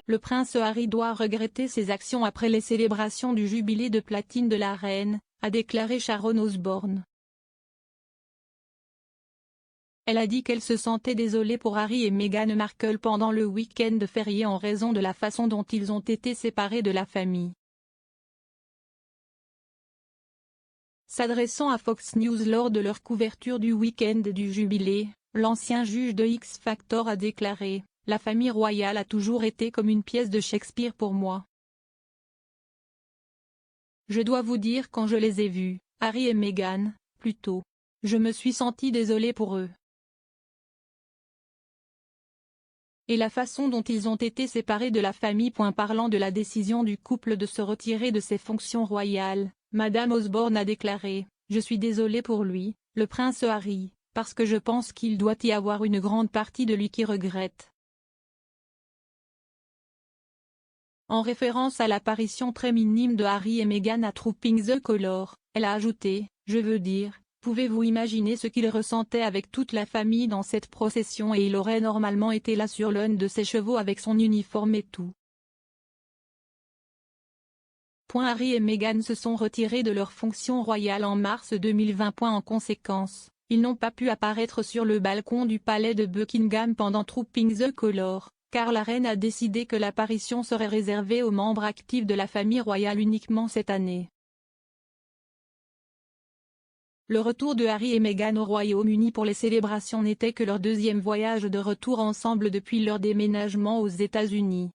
Le prince Harry doit regretter ses actions après les célébrations du jubilé de platine de la reine, a déclaré Sharon Osbourne. Elle a dit qu'elle se sentait désolée pour Harry et Meghan Markle pendant le week-end férié en raison de la façon dont ils ont été séparés de la famille. S'adressant à Fox News lors de leur couverture du week-end du jubilé, l'ancien juge de X Factor a déclaré « La famille royale a toujours été comme une pièce de Shakespeare pour moi. Je dois vous dire quand je les ai vus, Harry et Meghan, plus tôt. Je me suis senti désolée pour eux. Et la façon dont ils ont été séparés de la famille. » Parlant de la décision du couple de se retirer de ses fonctions royales, Madame Osbourne a déclaré « Je suis désolée pour lui, le prince Harry, parce que je pense qu'il doit y avoir une grande partie de lui qui regrette. » En référence à l'apparition très minime de Harry et Meghan à Trooping the Colour, elle a ajouté « Je veux dire, pouvez-vous imaginer ce qu'il ressentait avec toute la famille dans cette procession et il aurait normalement été là sur l'un de ses chevaux avec son uniforme et tout. » Harry et Meghan se sont retirés de leurs fonctions royales en mars 2020. En conséquence, ils n'ont pas pu apparaître sur le balcon du palais de Buckingham pendant Trooping the Colour, car la reine a décidé que l'apparition serait réservée aux membres actifs de la famille royale uniquement cette année. Le retour de Harry et Meghan au Royaume-Uni pour les célébrations n'était que leur deuxième voyage de retour ensemble depuis leur déménagement aux États-Unis.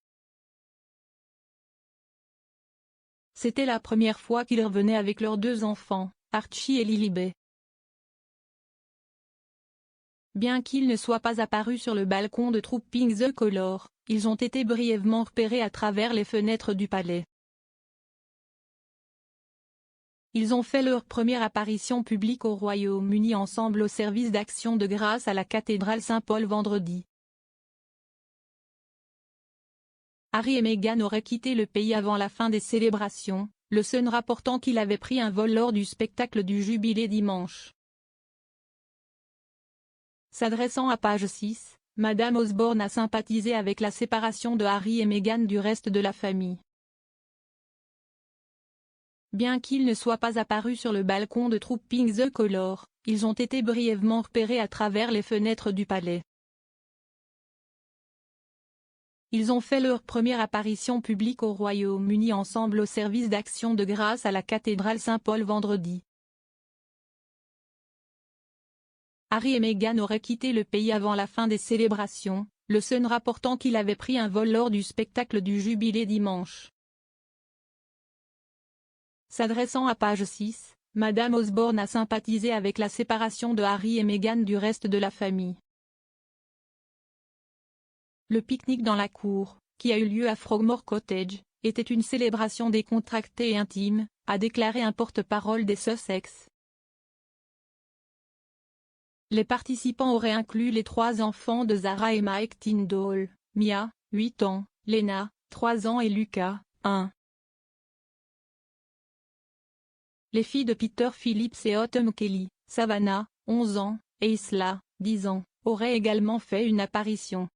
C'était la première fois qu'ils revenaient avec leurs deux enfants, Archie et Lilibet. Bien qu'ils ne soient pas apparus sur le balcon de Trooping the Colour, ils ont été brièvement repérés à travers les fenêtres du palais. Ils ont fait leur première apparition publique au Royaume-Uni ensemble au service d'action de grâce à la cathédrale Saint-Paul vendredi. Harry et Meghan auraient quitté le pays avant la fin des célébrations, le Sun rapportant qu'il avait pris un vol lors du spectacle du jubilé dimanche. S'adressant à Page 6, Madame Osbourne a sympathisé avec la séparation de Harry et Meghan du reste de la famille. Bien qu'ils ne soient pas apparus sur le balcon de Trooping the Colour, ils ont été brièvement repérés à travers les fenêtres du palais. Ils ont fait leur première apparition publique au Royaume-Uni ensemble au service d'action de grâce à la cathédrale Saint-Paul vendredi. Harry et Meghan auraient quitté le pays avant la fin des célébrations, le Sun rapportant qu'il avait pris un vol lors du spectacle du jubilé dimanche. S'adressant à Page 6, Madame Osbourne a sympathisé avec la séparation de Harry et Meghan du reste de la famille. Le pique-nique dans la cour, qui a eu lieu à Frogmore Cottage, était une célébration décontractée et intime, a déclaré un porte-parole des Sussex. Les participants auraient inclus les trois enfants de Zara et Mike Tyndall, Mia, 8 ans, Lena, 3 ans et Lucas, 1. Les filles de Peter Phillips et Autumn Kelly, Savannah, 11 ans, et Isla, 10 ans, auraient également fait une apparition.